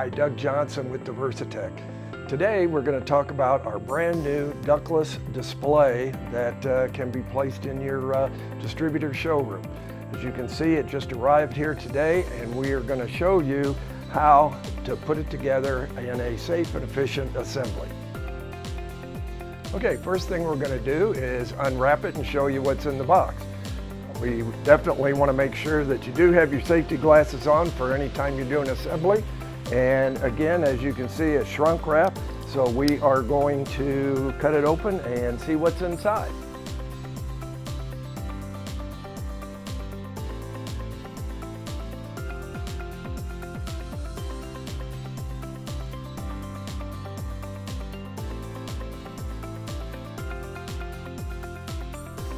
Hi, Doug Johnson with DiversiTech. Today we're going to talk about our brand new ductless display that can be placed in your distributor showroom. As you can see, it just arrived here today, and we are going to show you how to put it together in a safe and efficient assembly. Okay, first thing we're going to do is unwrap it and show you what's in the box. We definitely want to make sure that you do have your safety glasses on for any time you're doing assembly. And again, as you can see, it's shrunk wrap. So we are going to cut it open and see what's inside.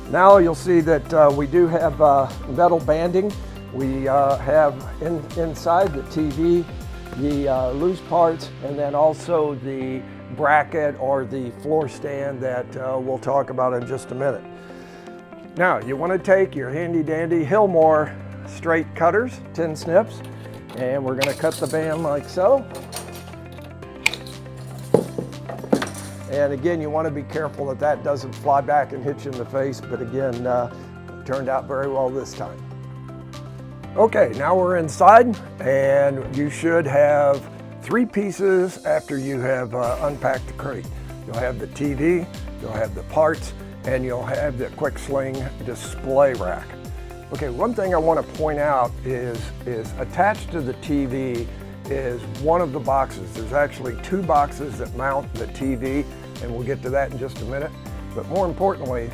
Now you'll see that we do have metal banding. We have inside the TV, the loose parts, and then also the bracket or the floor stand that we'll talk about in just a minute. Now you want to take your handy dandy Hillmore straight cutters, 10 snips, and we're going to cut the band like so. And again, you want to be careful that that doesn't fly back and hit you in the face, but again, turned out very well this time. Okay, now we're inside, and you should have 3 pieces after you have unpacked the crate. You'll have the TV, you'll have the parts, and you'll have the quick sling display rack. Okay, one thing I want to point out is attached to the TV is one of the boxes. There's actually 2 boxes that mount the TV, and we'll get to that in just a minute. But more importantly,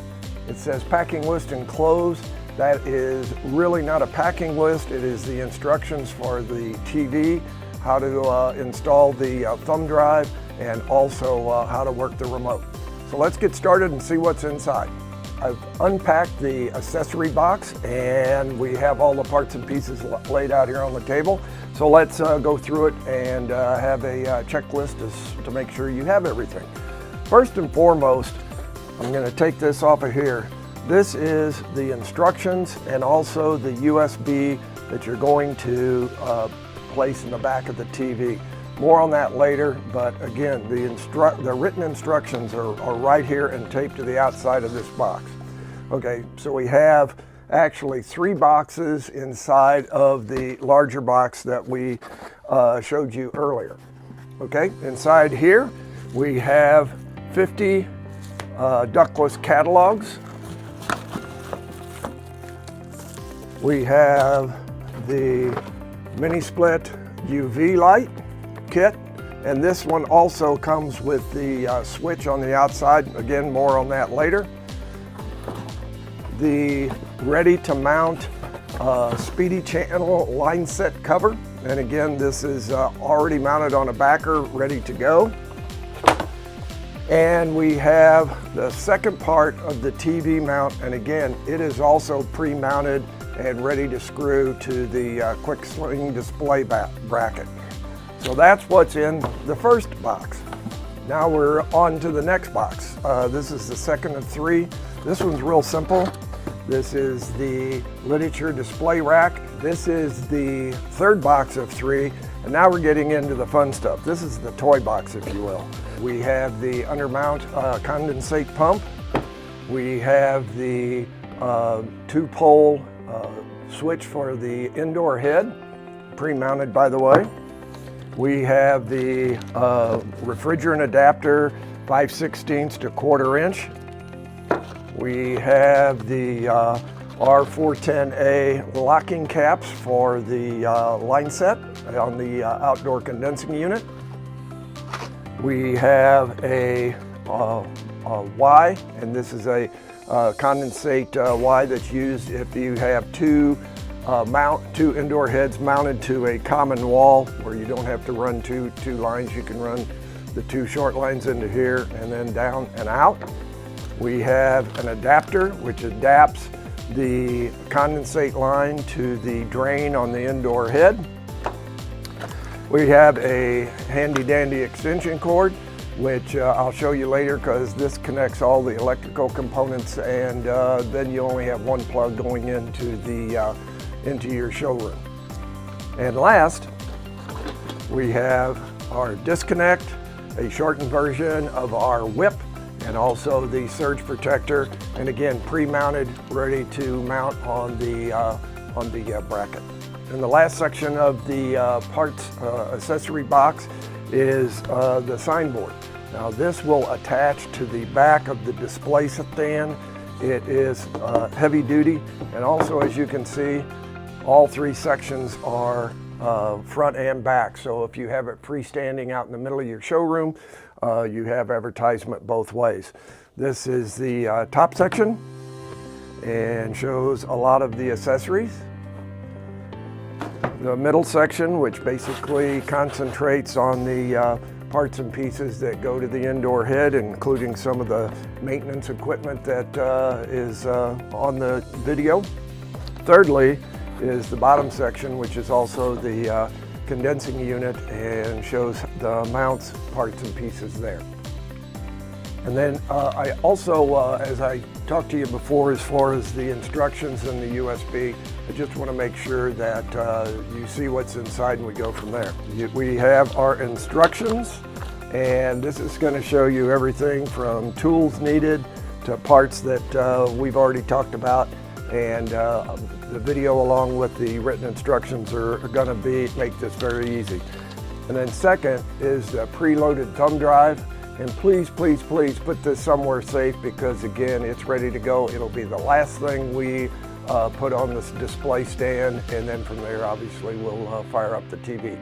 it says packing list enclosed. That is really not a packing list. It is the instructions for the TV, how to install the thumb drive, and also how to work the remote. So let's get started and see what's inside. I've unpacked the accessory box, and we have all the parts and pieces laid out here on the table. So let's go through it and have a checklist to make sure you have everything. First and foremost, I'm going to take this off of here. This is the instructions and also the USB that you're going to place in the back of the TV. More on that later, but again, the written instructions are right here and taped to the outside of this box. Okay, so we have actually 3 boxes inside of the larger box that we showed you earlier. Okay, inside here we have 50 ductless catalogs. We have the mini split UV light kit, and this one also comes with the switch on the outside. Again, more on that later. The ready to mount speedy channel line set cover, and again, this is already mounted on a backer, ready to go. And we have the second part of the TV mount, and again, it is also pre-mounted and ready to screw to the quick sling display bracket. So that's what's in the first box. Now we're on to the next box. This is the second of 3. This one's real simple. This is the literature display rack. This is the third box of 3, and now we're getting into the fun stuff. This is the toy box, if you will. We have the undermount condensate pump. We have the 2-pole switch for the indoor head, pre-mounted by the way. We have the refrigerant adapter, 5/16 to 1/4 inch. We have the R410A locking caps for the line set on the outdoor condensing unit. We have a Y, and this is a condensate Y that's used if you have 2 indoor heads mounted to a common wall where you don't have to run two lines. You can run the 2 short lines into here and then down and out. We have an adapter which adapts the condensate line to the drain on the indoor head. We have a handy dandy extension cord, which I'll show you later because this connects all the electrical components, and then you only have 1 plug going into your showroom. And last, We have our disconnect, a shortened version of our whip, and also the surge protector, and again pre-mounted, ready to mount on the bracket. And the last section of the parts accessory box is the signboard. Now this will attach to the back of the display stand. It is heavy duty, and also, as you can see, all three sections are front and back. So if you have it freestanding out in the middle of your showroom, you have advertisement both ways. This is the top section and shows a lot of the accessories. The middle section, which basically concentrates on the parts and pieces that go to the indoor head, including some of the maintenance equipment that is on the video. Thirdly is the bottom section, which is also the condensing unit and shows the mounts, parts and pieces there. And then I also, as I talked to you before, as far as the instructions and the USB, I just want to make sure that you see what's inside and we go from there. We have our instructions, and this is going to show you everything from tools needed to parts that we've already talked about, and the video along with the written instructions are going to make this very easy. And then second is the preloaded thumb drive. And please, please, please put this somewhere safe, because again, it's ready to go. It'll be the last thing we put on this display stand, and then from there, obviously, we'll fire up the TV.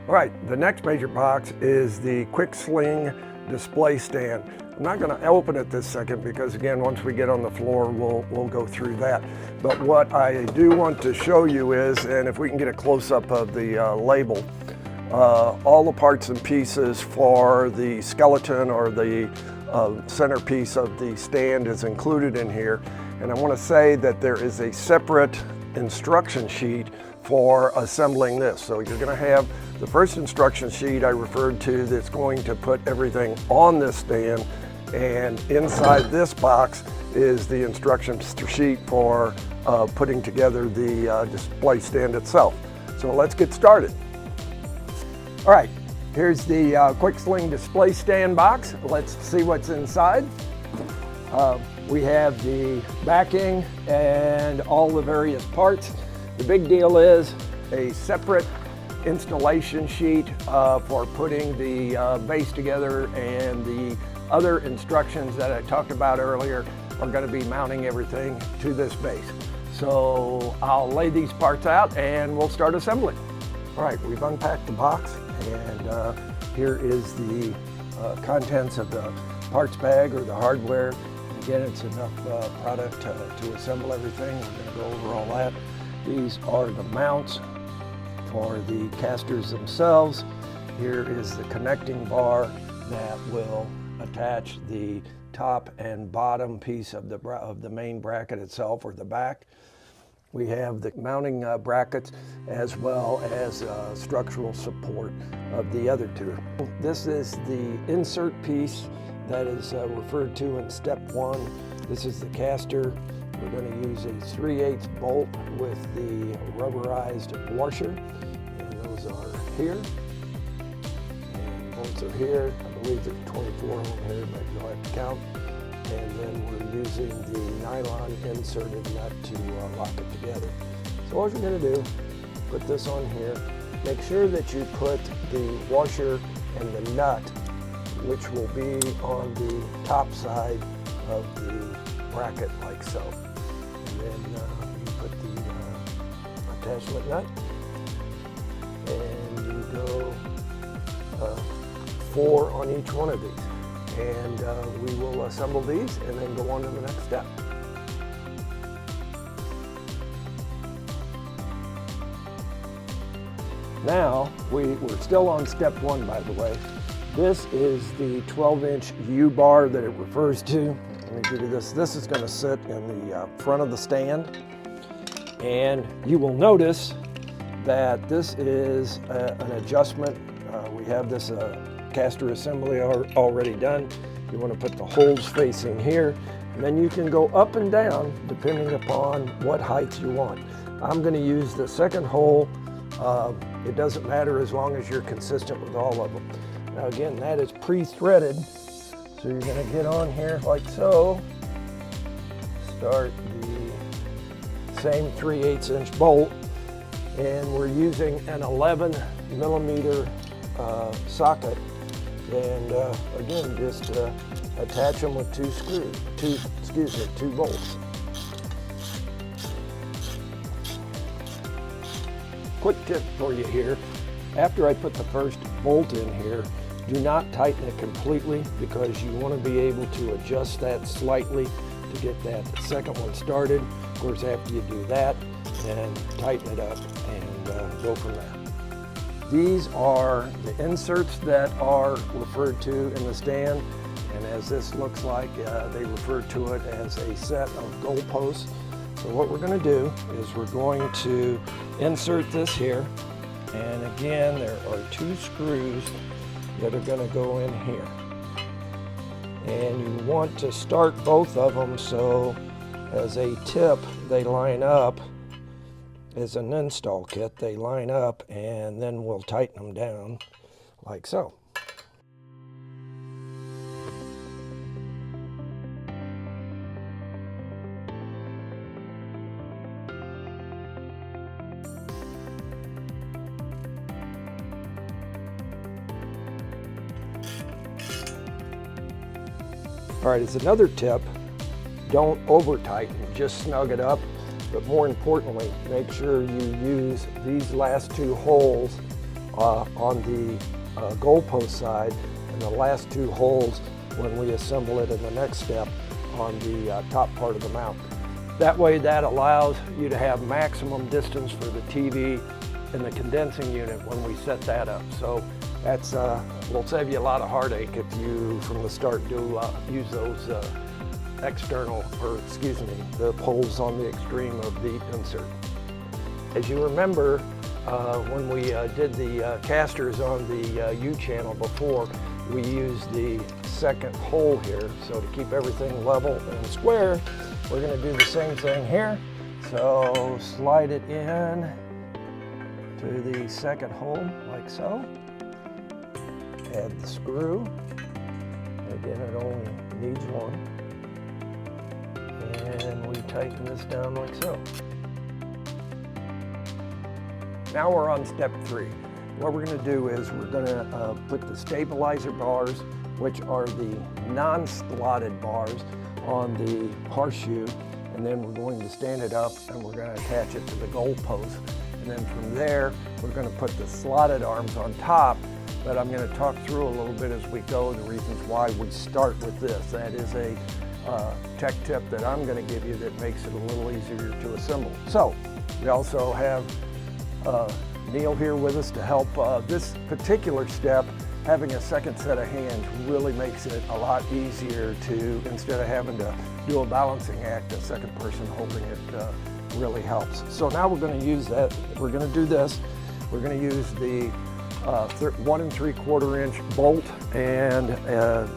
All right, the next major box is the quick sling display stand. I'm not going to open it this second because again, once we get on the floor, we'll go through that. But what I do want to show you is, and if we can get a close-up of the label, all the parts and pieces for the skeleton or the centerpiece of the stand is included in here. And I want to say that there is a separate instruction sheet for assembling this. So you're going to have the first instruction sheet I referred to that's going to put everything on this stand, and inside this box is the instruction sheet for putting together the display stand itself. So let's get started. All right, here's the quick sling display stand box. Let's see what's inside. We have the backing and all the various parts. The big deal is a separate installation sheet for putting the base together, and the other instructions that I talked about earlier are going to be mounting everything to this base. So I'll lay these parts out and we'll start assembling. All right, we've unpacked the box, and here is the contents of the parts bag or the hardware. Again, it's enough product to assemble everything. We're going to go over all that. These are the mounts for the casters themselves. Here is the connecting bar that will attach the top and bottom piece of the main bracket itself, or the back. We have the mounting brackets as well as structural support of the other two. This is the insert piece that is referred to in step one. This is the caster. We're going to use a 3/8 bolt with the rubberized washer, and those are here. And bolts are here. I believe there's 24 of them here, but you'll have to count. And then we're using the nylon inserted nut to lock it together. So what you're going to do, put this on here. Make sure that you put the washer and the nut, which will be on the top side of the bracket like so. And then you put the attachment nut, and you go 4 on each one of these. And we will assemble these and then go on to the next step. Now, we're still on step one, by the way. This is the 12-inch U-bar that it refers to. Let me give you this. This is going to sit in the front of the stand. And you will notice that this is an adjustment. We have this caster assembly already done. You want to put the holes facing here, and then you can go up and down depending upon what height you want. I'm going to use the second hole It doesn't matter as long as you're consistent with all of them. Now again, that is pre-threaded, so you're going to get on here like so, start the same 3/8 inch bolt, and we're using an 11 millimeter socket, and again, just attach them with two bolts. Quick tip for you here, after I put the first bolt in here, do not tighten it completely, because you want to be able to adjust that slightly to get that second one started. Of course, after you do that, then tighten it up and go from there. These are the inserts that are referred to in the stand, and as this looks like, they refer to it as a set of goalposts. So what we're going to do is we're going to insert this here, and again, there are 2 screws that are going to go in here. And you want to start both of them so as a tip they line up, as an install kit they line up, and then we'll tighten them down like so. All right, as another tip, don't over tighten, just snug it up. But more importantly, make sure you use these last 2 holes on the goalpost side, and the last 2 holes when we assemble it in the next step on the top part of the mount. That way, that allows you to have maximum distance for the TV and the condensing unit when we set that up. So that's will save you a lot of heartache if you from the start do use those external, or excuse me, the poles on the extreme of the insert. As you remember, when we did the casters on the U channel before, we used the second hole here. So to keep everything level and square, we're going to do the same thing here. So slide it in to the second hole like so. Add the screw. Again, it only needs one. And we tighten this down like so. Now we're on step 3. What we're going to do is we're going to put the stabilizer bars, which are the non-slotted bars, on the horseshoe, and then we're going to stand it up and we're going to attach it to the goal post. And then from there, we're going to put the slotted arms on top, but I'm going to talk through a little bit as we go the reasons why we start with this. That is a tech tip that I'm going to give you that makes it a little easier to assemble. So we also have Neil here with us to help. This particular step, having a second set of hands really makes it a lot easier to, instead of having to do a balancing act, a second person holding it really helps. So now we're going to use that. We're going to do this. We're going to use the 1 3/4 inch bolt and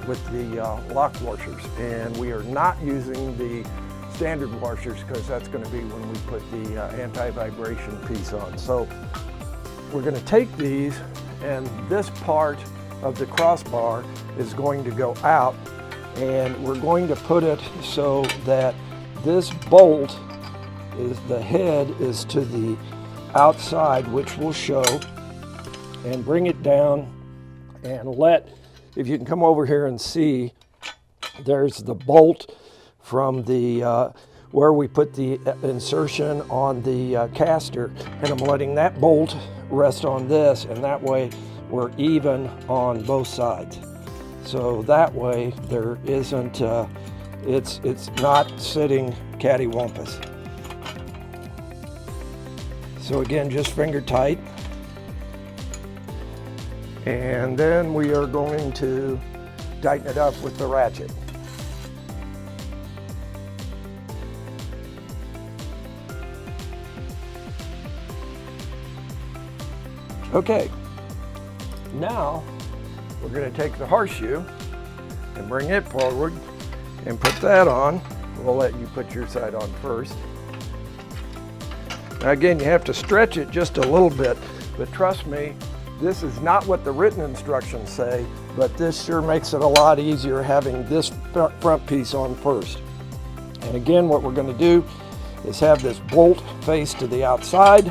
with the lock washers, and we are not using the standard washers because that's going to be when we put the anti-vibration piece on. So we're going to take these, and this part of the crossbar is going to go out, and we're going to put it so that this bolt is, the head is to the outside, which will show, and bring it down and if you can come over here and see, there's the bolt from the where we put the insertion on the caster, and I'm letting that bolt rest on this, and that way we're even on both sides. So that way there isn't, it's not sitting cattywampus. So again, just finger tight. And then we are going to tighten it up with the ratchet. Okay, now we're going to take the horseshoe and bring it forward and put that on. We'll let you put your side on first. Now again, you have to stretch it just a little bit, but trust me, this is not what the written instructions say, but this sure makes it a lot easier having this front piece on first. And again, what we're going to do is have this bolt face to the outside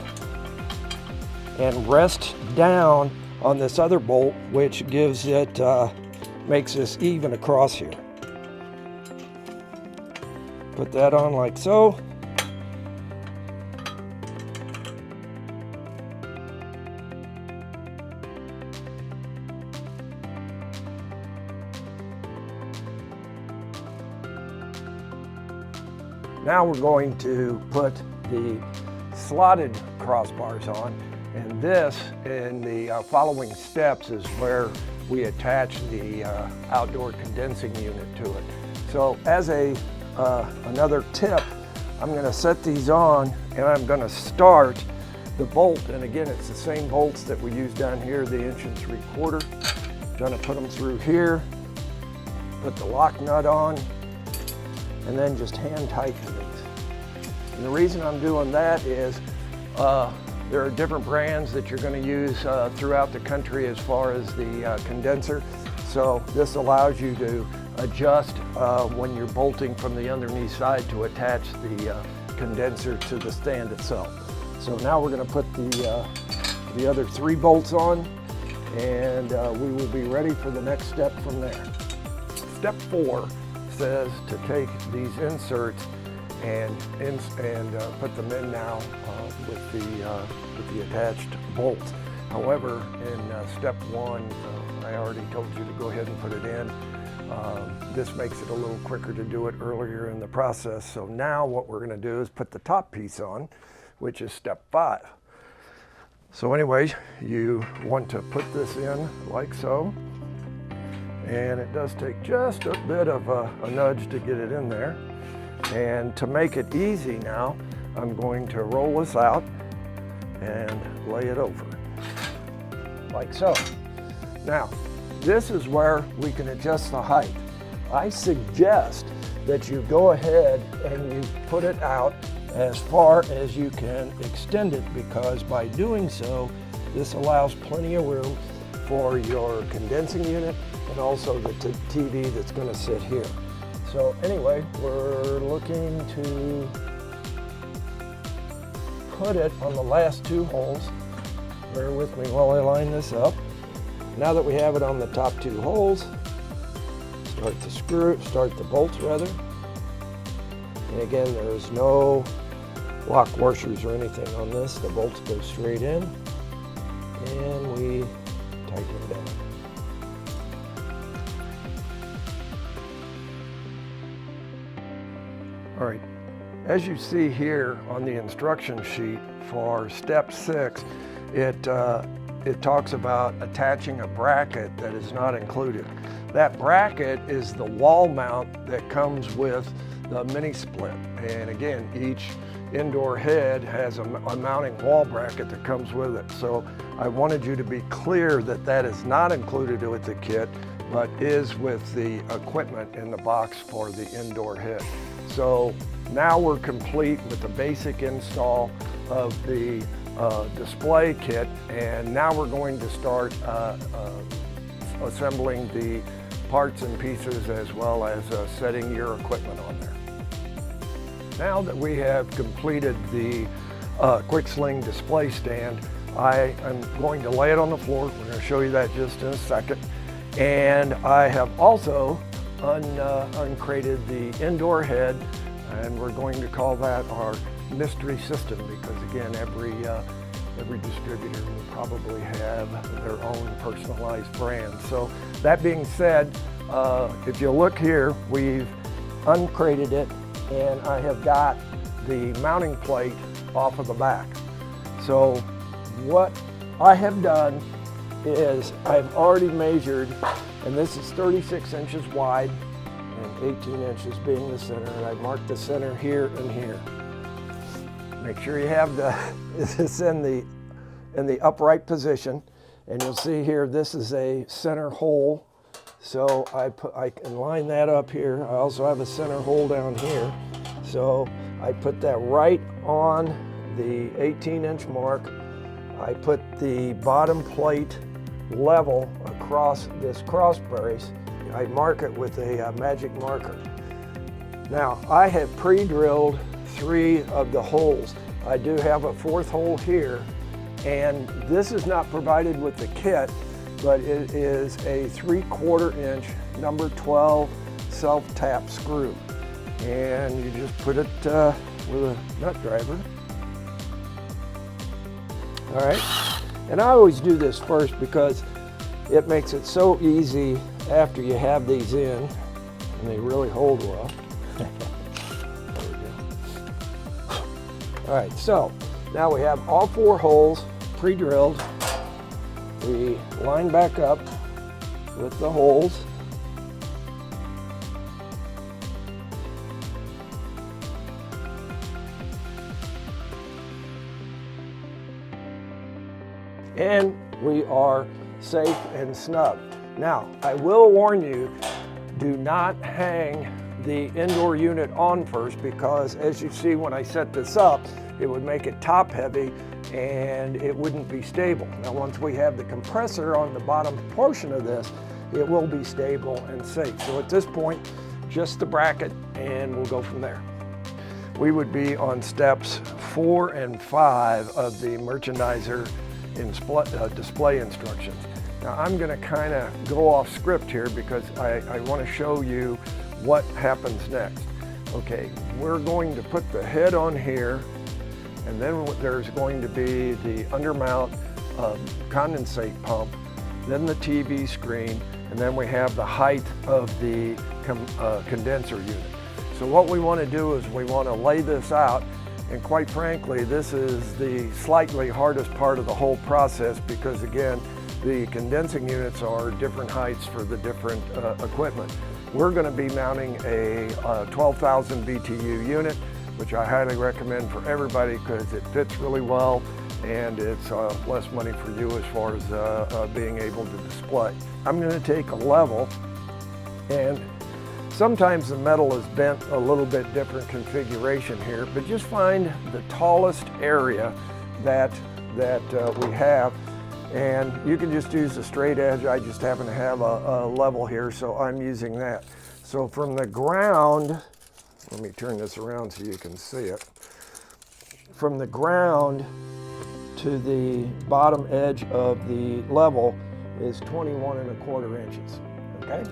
and rest down on this other bolt, which gives it, makes this even across here. Put that on like so. Now we're going to put the slotted crossbars on, and this in the following steps is where we attach the outdoor condensing unit to it. So as another tip, I'm going to set these on and I'm going to start the bolt, and again it's the same bolts that we use down here, the 1 3/4. Going to put them through here, put the lock nut on, and then just hand tighten these. And the reason I'm doing that is there are different brands that you're going to use throughout the country as far as the condenser. So this allows you to adjust when you're bolting from the underneath side to attach the condenser to the stand itself. So now we're going to put the other 3 bolts on, and we will be ready for the next step from there. Step 4 says to take these inserts and put them in now with the attached bolt. However, in step 1, I already told you to go ahead and put it in. This makes it a little quicker to do it earlier in the process. So now what we're going to do is put the top piece on, which is step 5. So anyways, you want to put this in like so. And it does take just a bit of a nudge to get it in there. And to make it easy now, I'm going to roll this out and lay it over, like so. Now, this is where we can adjust the height. I suggest that you go ahead and you put it out as far as you can extend it, because by doing so, this allows plenty of room for your condensing unit and also the TV that's going to sit here. So anyway, we're looking to put it on the last 2 holes. Bear with me while I line this up. Now that we have it on the top 2 holes, start the bolts rather. And again, there's no lock washers or anything on this. The bolts go straight in, and we tighten them down. All right, as you see here on the instruction sheet for step 6, it talks about attaching a bracket that is not included. That bracket is the wall mount that comes with the mini split. And again, each indoor head has a mounting wall bracket that comes with it. So I wanted you to be clear that that is not included with the kit, but is with the equipment in the box for the indoor head. So now we're complete with the basic install of the display kit, and now we're going to start assembling the parts and pieces as well as setting your equipment on there. Now that we have completed the quick sling display stand, I am going to lay it on the floor. We're going to show you that just in a second. And I have also uncrated the indoor head, and we're going to call that our mystery system, because again, every distributor will probably have their own personalized brand. So that being said, if you look here, we've uncrated it, and I have got the mounting plate off of the back. So what I have done is I've already measured, and this is 36 inches wide and 18 inches being the center, and I've marked the center here and here. Make sure you have this in the upright position, and you'll see here this is a center hole. So I can line that up here. I also have a center hole down here. So I put that right on the 18-inch mark. I put the bottom plate level across this cross brace. I mark it with a magic marker. Now, I have pre-drilled 3 of the holes. I do have a 4th hole here, and this is not provided with the kit, but it is a 3/4 inch number 12 self-tap screw. And you just put it with a nut driver. All right, and I always do this first because it makes it so easy after you have these in, and they really hold well. There we go. All right, so now we have all 4 holes pre-drilled. We line back up with the holes. And we are safe and snug. Now, I will warn you, do not hang the indoor unit on first, because as you see when I set this up, it would make it top heavy and it wouldn't be stable. Now, once we have the compressor on the bottom portion of this, it will be stable and safe. So at this point, just the bracket, and we'll go from there. We would be on steps 4 and 5 of the merchandiser display instructions. Now, I'm going to kind of go off script here because I want to show you what happens next. Okay, we're going to put the head on here, and then there's going to be the undermount condensate pump, then the TV screen, and then we have the height of the condenser unit. So what we want to do is we want to lay this out, and quite frankly, this is the slightly hardest part of the whole process because, again, the condensing units are different heights for the different equipment. We're going to be mounting a 12,000 BTU unit, which I highly recommend for everybody because it fits really well and it's less money for you as far as being able to display. I'm going to take a level, and sometimes the metal is bent a little bit different configuration here, but just find the tallest area that we have, and you can just use a straight edge. I just happen to have a level here, so I'm using that. So from the ground, let me turn this around so you can see it. From the ground to the bottom edge of the level is 21¼ inches, okay?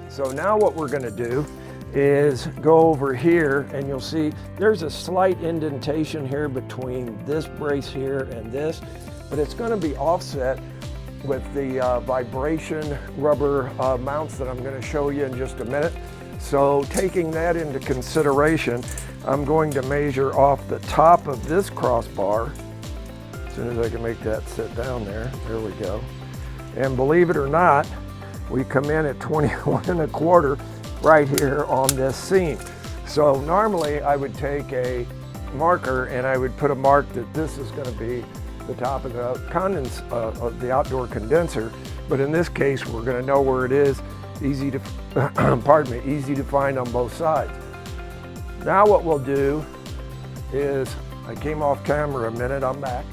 So now what we're going to do is go over here, and you'll see there's a slight indentation here between this brace here and this, but it's going to be offset with the vibration rubber mounts that I'm going to show you in just a minute. So taking that into consideration, I'm going to measure off the top of this crossbar. As soon as I can make that sit down there, there we go. And believe it or not, we come in at 21¼ right here on this seam. So normally I would take a marker and I would put a mark that this is going to be the top of the outdoor condenser, but in this case we're going to know where it is. Easy to pardon me, easy to find on both sides. Now what we'll do is, I came off camera a minute, I'm back.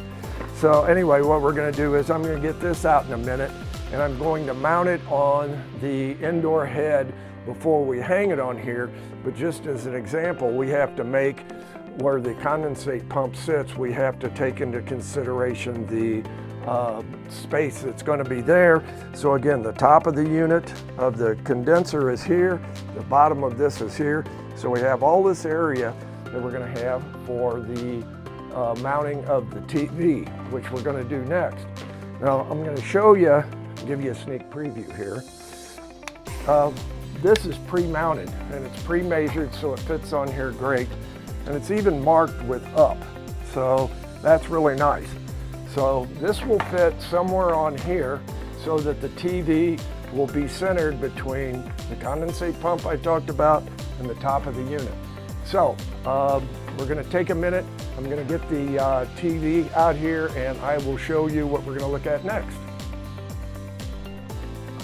So anyway, what we're going to do is I'm going to get this out in a minute, and I'm going to mount it on the indoor head before we hang it on here. But just as an example, we have to make where the condensate pump sits, we have to take into consideration the space that's going to be there. So again, the top of the unit of the condenser is here, the bottom of this is here. So we have all this area that we're going to have for the mounting of the TV, which we're going to do next. Now I'm going to show you, give you a sneak preview here. This is pre-mounted and it's pre-measured, so it fits on here great. And it's even marked with up. So that's really nice. So this will fit somewhere on here so that the TV will be centered between the condensate pump I talked about and the top of the unit. So we're going to take a minute. I'm going to get the TV out here and I will show you what we're going to look at next.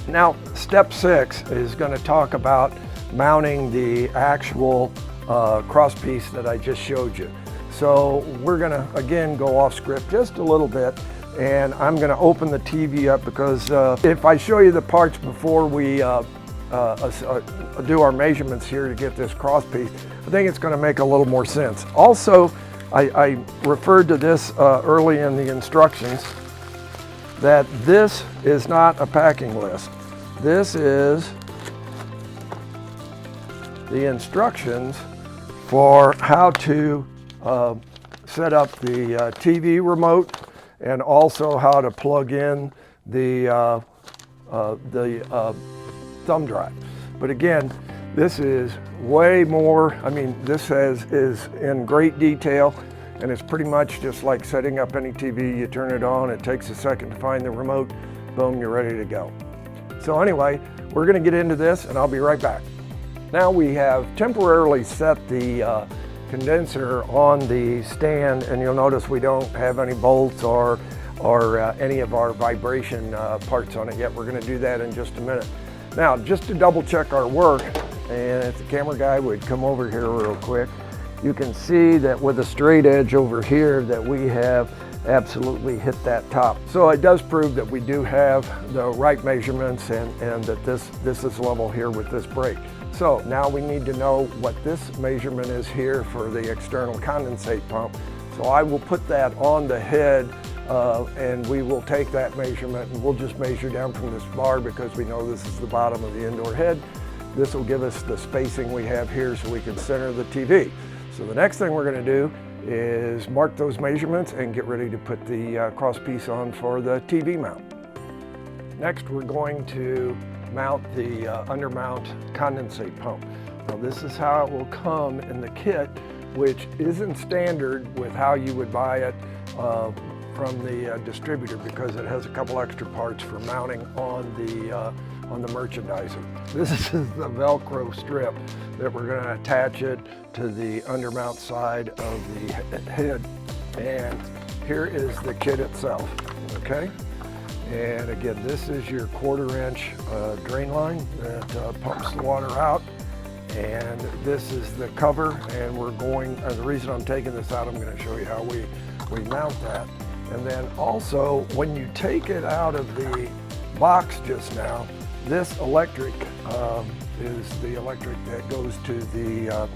Now, step 6 is going to talk about mounting the actual cross piece that I just showed you. So we're gonna, again, go off script just a little bit, and I'm gonna open the TV up because if I show you the parts before we do our measurements here to get this cross piece, I think it's gonna make a little more sense. Also, I referred to this early in the instructions, that this is not a packing list. This is the instructions for how to set up the TV remote, and also how to plug in the thumb drive. But again, this is way more, I mean, this is in great detail, and it's pretty much just like setting up any TV. You turn it on, it takes a second to find the remote, boom, you're ready to go. So anyway, we're gonna get into this and I'll be right back. Now we have temporarily set the condenser on the stand, and you'll notice we don't have any bolts or any of our vibration parts on it yet. We're gonna do that in just a minute. Now, just to double check our work, and if the camera guy would come over here real quick, you can see that with a straight edge over here that we have absolutely hit that top. So it does prove that we do have the right measurements, and that this is level here with this brake. So now we need to know what this measurement is here for the external condensate pump. So I will put that on the head, and we will take that measurement, and we'll just measure down from this bar because we know this is the bottom of the indoor head. This will give us the spacing we have here so we can center the TV. So the next thing we're going to do is mark those measurements and get ready to put the cross piece on for the TV mount. Next, we're going to mount the undermount condensate pump. Now this is how it will come in the kit, which isn't standard with how you would buy it from the distributor, because it has a couple extra parts for mounting on the merchandiser. This is the Velcro strip that we're going to attach it to the undermount side of the head. And here is the kit itself, okay? And again, this is your 1/4-inch drain line that pumps the water out. And this is the cover, and we're going, the reason I'm taking this out, I'm going to show you how we mount that. And then also, when you take it out of the box just now, this electric is the electric that goes to the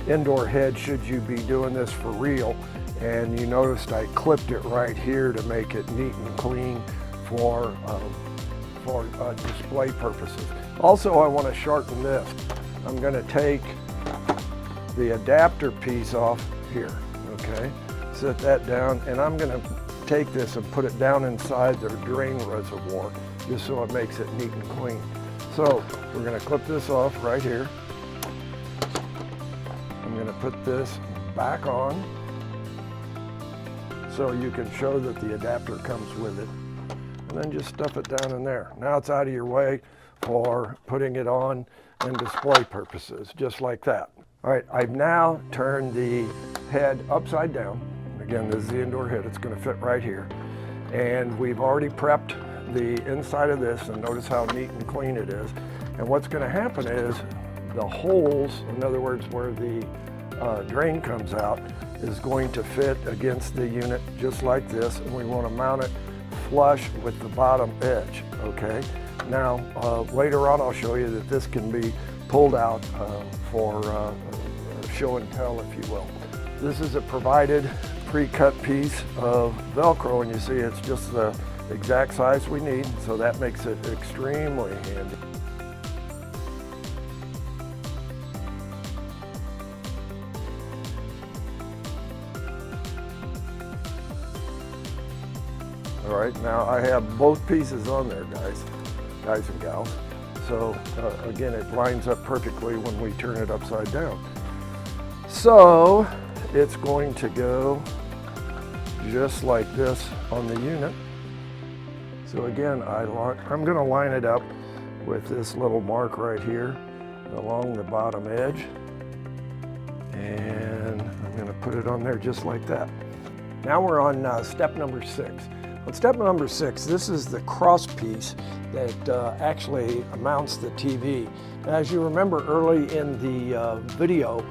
indoor head should you be doing this for real. And you noticed I clipped it right here to make it neat and clean for display purposes. Also, I want to sharpen this. I'm going to take the adapter piece off here, okay? Set that down, and I'm going to take this and put it down inside the drain reservoir just so it makes it neat and clean. So we're going to clip this off right here. I'm going to put this back on so you can show that the adapter comes with it, and then just stuff it down in there. Now it's out of your way for putting it on and display purposes, just like that. All right, I've now turned the head upside down. Again, this is the indoor head. It's going to fit right here. And we've already prepped the inside of this, and notice how neat and clean it is. And what's going to happen is the holes, in other words, where the drain comes out, is going to fit against the unit just like this, and we want to mount it flush with the bottom edge, okay? Now, later on I'll show you that this can be pulled out for show and tell, if you will. This is a provided pre-cut piece of Velcro, and you see it's just the exact size we need, so that makes it extremely handy. All right, now I have both pieces on there, guys and gals. So again, it lines up perfectly when we turn it upside down. So it's going to go just like this on the unit. So again, I'm going to line it up with this little mark right here along the bottom edge, and I'm going to put it on there just like that. Now we're on step number 6. On step number 6, this is the cross piece that actually mounts the TV. As you remember early in the video,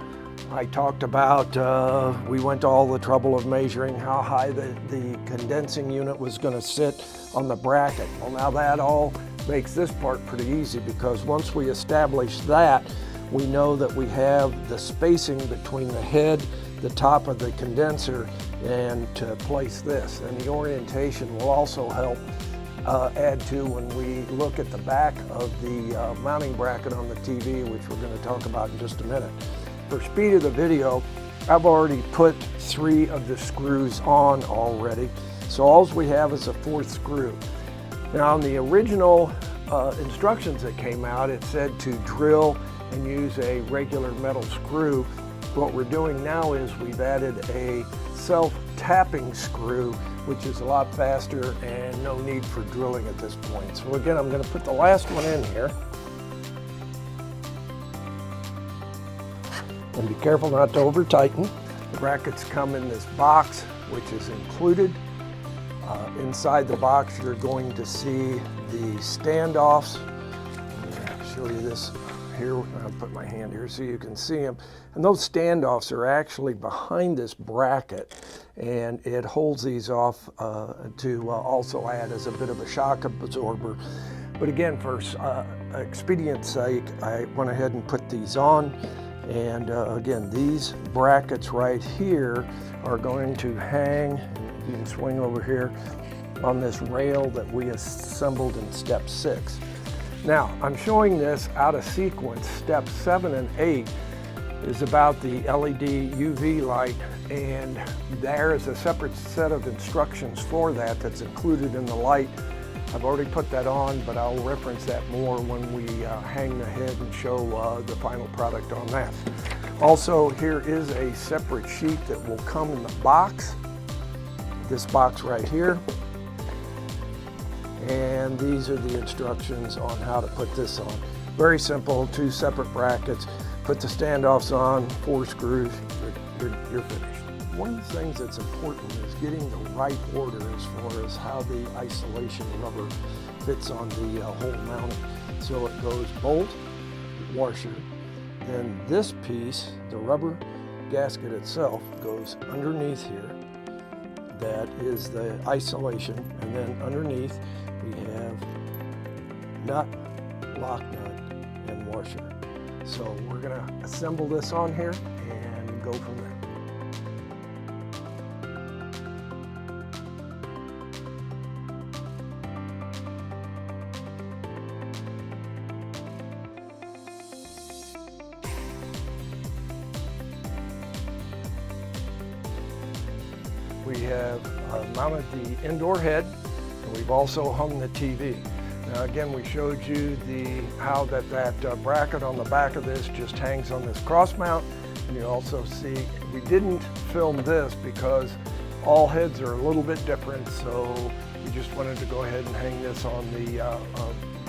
I talked about, we went to all the trouble of measuring how high the condensing unit was going to sit on the bracket. Well, now that all makes this part pretty easy, because once we establish that, we know that we have the spacing between the head, the top of the condenser, and to place this. And the orientation will also help add to when we look at the back of the mounting bracket on the TV, which we're going to talk about in just a minute. For speed of the video, I've already put 3 of the screws on already, so all we have is a 4th screw. Now, on the original instructions that came out, it said to drill and use a regular metal screw. What we're doing now is we've added a self-tapping screw, which is a lot faster and no need for drilling at this point. So again, I'm going to put the last one in here. And be careful not to over tighten. The brackets come in this box, which is included. Inside the box, you're going to see the standoffs. I'll show you this here. I'll put my hand here so you can see them. And those standoffs are actually behind this bracket, and it holds these off to also add as a bit of a shock absorber. But again, for expedience sake, I went ahead and put these on. And again, these brackets right here are going to hang, you can swing over here, on this rail that we assembled in step 6. Now, I'm showing this out of sequence. Step 7 and 8 is about the LED UV light, and there is a separate set of instructions for that that's included in the light. I've already put that on, but I'll reference that more when we hang the head and show the final product on that. Also, here is a separate sheet that will come in the box, this box right here. And these are the instructions on how to put this on. Very simple, 2 separate brackets. Put the standoffs on, 4 screws, you're finished. One of the things that's important is getting the right order as far as how the isolation rubber fits on the whole mounting. So it goes bolt, washer, then this piece, the rubber gasket itself, goes underneath here. That is the isolation, and then underneath we have nut, lock nut, and washer. So we're going to assemble this on here and go from there. We have mounted the indoor head, and we've also hung the TV. Now again, we showed you how that bracket on the back of this just hangs on this cross mount, and you also see we didn't film this because all heads are a little bit different, so we just wanted to go ahead and hang this on the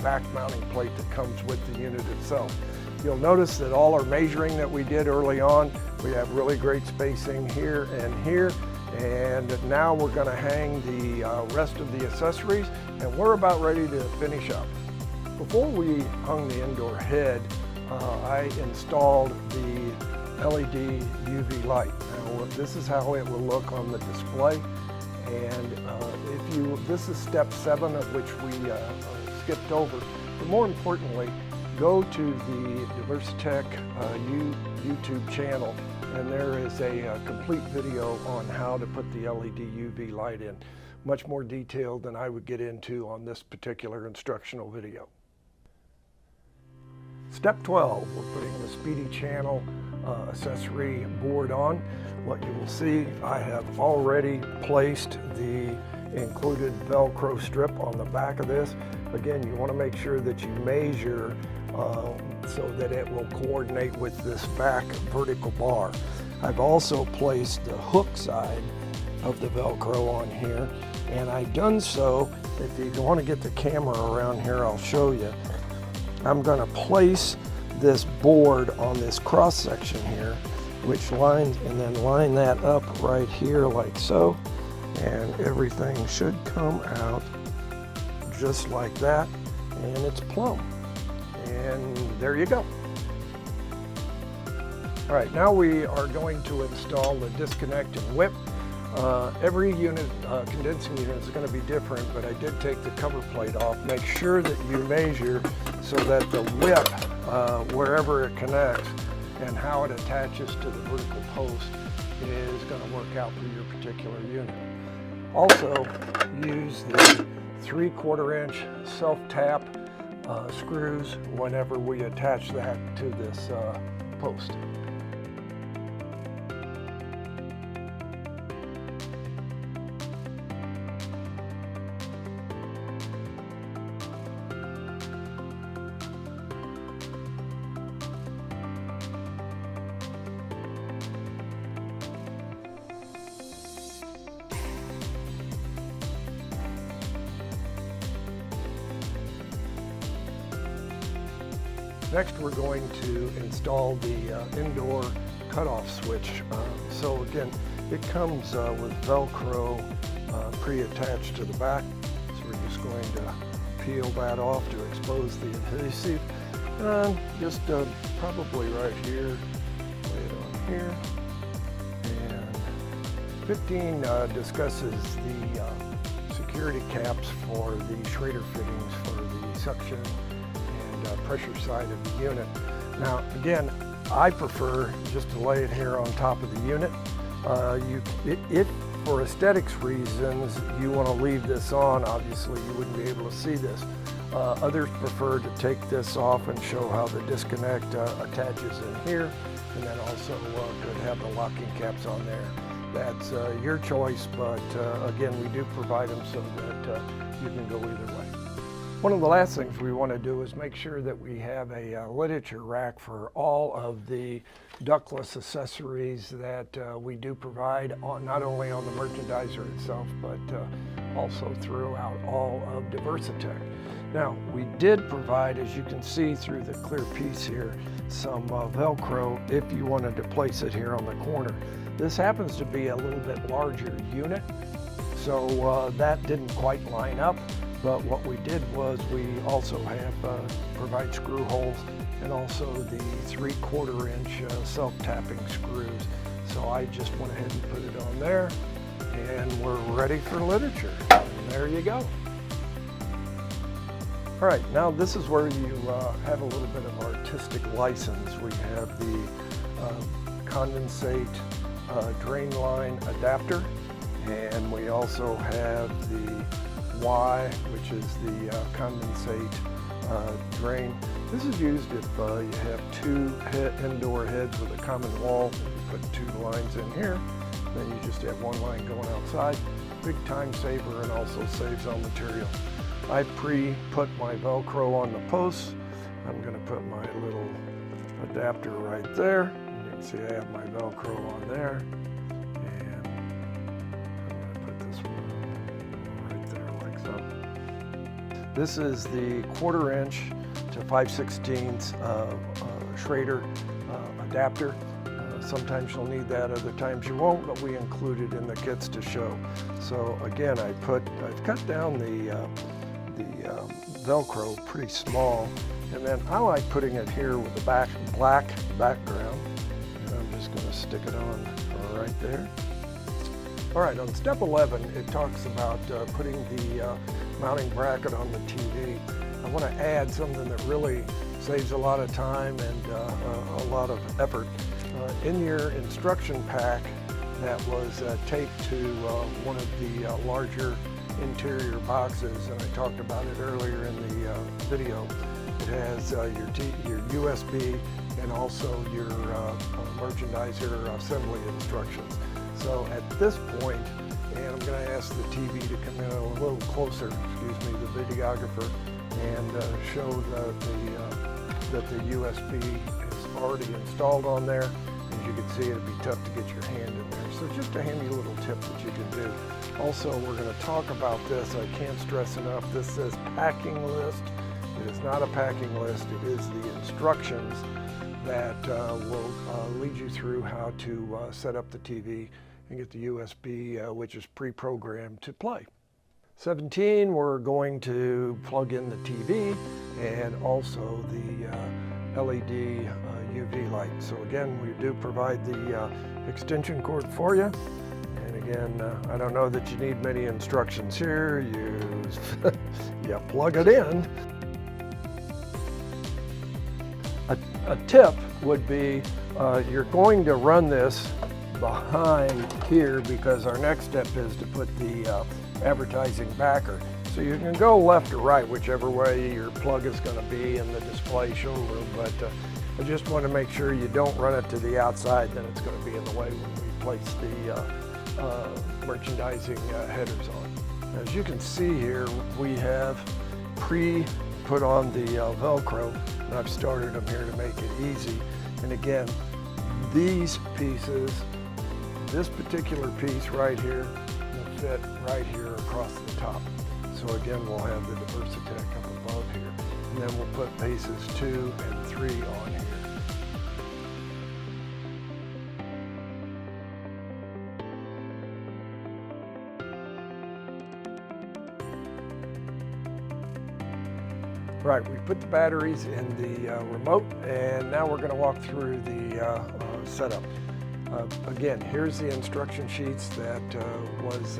back mounting plate that comes with the unit itself. You'll notice that all our measuring that we did early on, we have really great spacing here and here. And now we're going to hang the rest of the accessories, and we're about ready to finish up. Before we hung the indoor head, I installed the LED UV light. Now, this is how it will look on the display. And this is step 7, of which we skipped over. But more importantly, go to the DiversiTech YouTube channel, and there is a complete video on how to put the LED UV light in. Much more detailed than I would get into on this particular instructional video. Step 12, we're putting the Speedy Channel accessory board on. What you will see, I have already placed the included Velcro strip on the back of this. Again, you want to make sure that you measure so that it will coordinate with this back vertical bar. I've also placed the hook side of the Velcro on here, and I've done so, if you want to get the camera around here, I'll show you. I'm going to place this board on this cross section here, which lines, and then line that up right here like so, and everything should come out just like that, and it's plumb. And there you go. All right, now we are going to install the disconnect and whip. Every unit, condensing unit, is going to be different, but I did take the cover plate off. Make sure that you measure so that the whip, wherever it connects and how it attaches to the vertical post, is going to work out for your particular unit. Also, use the 3/4 inch self-tap screws whenever we attach that to this post. Next, we're going to install the indoor cutoff switch. So again, it comes with Velcro pre-attached to the back. So we're just going to peel that off to expose the adhesive. Just probably right here, lay it on here. And 15 discusses the security caps for the Schrader fittings for the suction pressure side of the unit. Now again, I prefer just to lay it here on top of the unit. If for aesthetics reasons you want to leave this on, obviously you wouldn't be able to see this. Others prefer to take this off and show how the disconnect attaches in here, and then also could have the locking caps on there. That's your choice, but again, we do provide them so that you can go either way. One of the last things we want to do is make sure that we have a literature rack for all of the ductless accessories that we do provide, not only on the merchandiser itself, but also throughout all of DiversiTech. Now, we did provide, as you can see through the clear piece here, some Velcro if you wanted to place it here on the corner. This happens to be a little bit larger unit, so that didn't quite line up. But what we did was we also have provide screw holes and also the 3/4 inch self-tapping screws. So I just went ahead and put it on there, and we're ready for literature. And there you go. All right, now this is where you have a little bit of artistic license. We have the condensate drain line adapter, and we also have the Y, which is the condensate drain. This is used if you have two indoor heads with a common wall. You put two lines in here, then you just have one line going outside. Big time saver and also saves on material. I pre-put my Velcro on the posts. I'm going to put my little adapter right there. And you can see I have my Velcro on there. This is the 1/4 inch to 5/16 Schrader adapter. Sometimes you'll need that, other times you won't, but we include it in the kits to show. So again, I've cut down the Velcro pretty small, and then I like putting it here with the black background, and I'm just going to stick it on right there. All right, on step 11, it talks about putting the mounting bracket on the TV. I want to add something that really saves a lot of time and a lot of effort. In your instruction pack that was taped to one of the larger interior boxes, and I talked about it earlier in the video, it has your USB and also your merchandiser assembly instructions. So at this point, and I'm going to ask the TV to come in a little closer, the videographer, and show that the USB is already installed on there. As you can see, it'd be tough to get your hand in there. So just a handy little tip that you can do. Also, we're going to talk about this. I can't stress enough. This says packing list. It is not a packing list. It is the instructions that will lead you through how to set up the TV and get the USB, which is pre-programmed to play. 17, we're going to plug in the TV and also the LED UV light. So again, we do provide the extension cord for you. And again, I don't know that you need many instructions here. You plug it in. A tip would be you're going to run this behind here because our next step is to put the advertising backer. So you can go left or right, whichever way your plug is going to be in the display showroom, but I just want to make sure you don't run it to the outside, then it's going to be in the way when we place the merchandising headers on. As you can see here, we have put on the Velcro, and I've started them here to make it easy. And again, these pieces, this particular piece right here will fit right here across the top. So again, we'll have the DiversiTech up above here. And then we'll put pieces 2 and 3 on here. Right, we put the batteries in the remote, and now we're going to walk through the setup. Again, here's the instruction sheets that was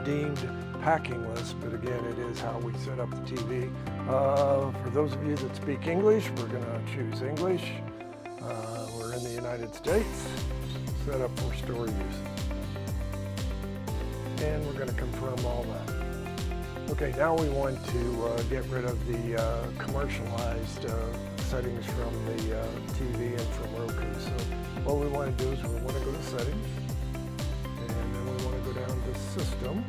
deemed packingless, but again, it is how we set up the TV. For those of you that speak English, we're going to choose English. We're in the United States, set up for store use. And we're going to confirm all that. Okay, now we want to get rid of the commercialized settings from the TV and from Roku. So what we want to do is we want to go to settings, and then we want to go down to system.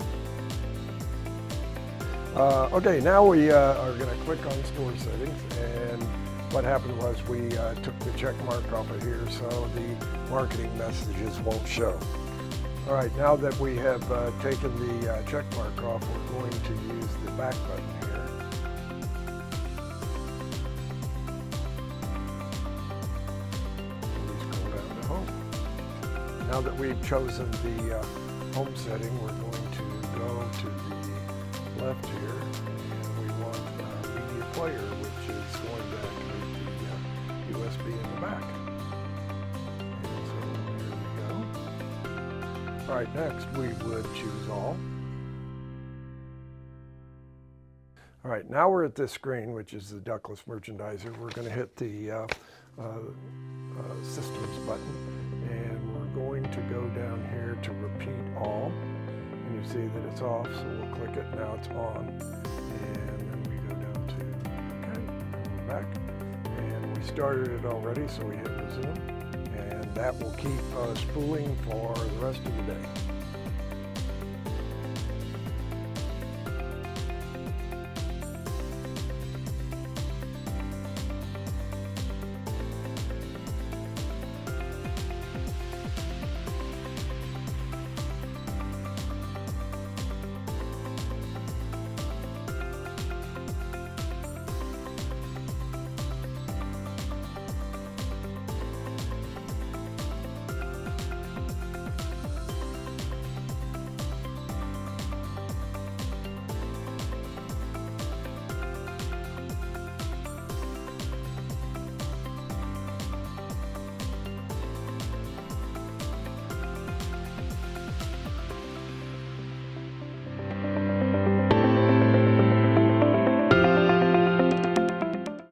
Okay, now we are going to click on store settings, and what happened was we took the check mark off of here so the marketing messages won't show. All right, now that we have taken the check mark off, we're going to use the back button here. We scroll down to home. Now that we've chosen the home setting, we're going to go to the left here, and we want media player, which is going to activate the USB in the back. All right, next we would choose all. All right, now we're at this screen, which is the Ductless merchandiser. We're going to hit the systems button, and we're going to go down here to repeat all. And you see that it's off, so we'll click it. Now it's on. And then we go down to OK, and we're back. And we started it already, so we hit resume. And that will keep spooling for the rest of the day.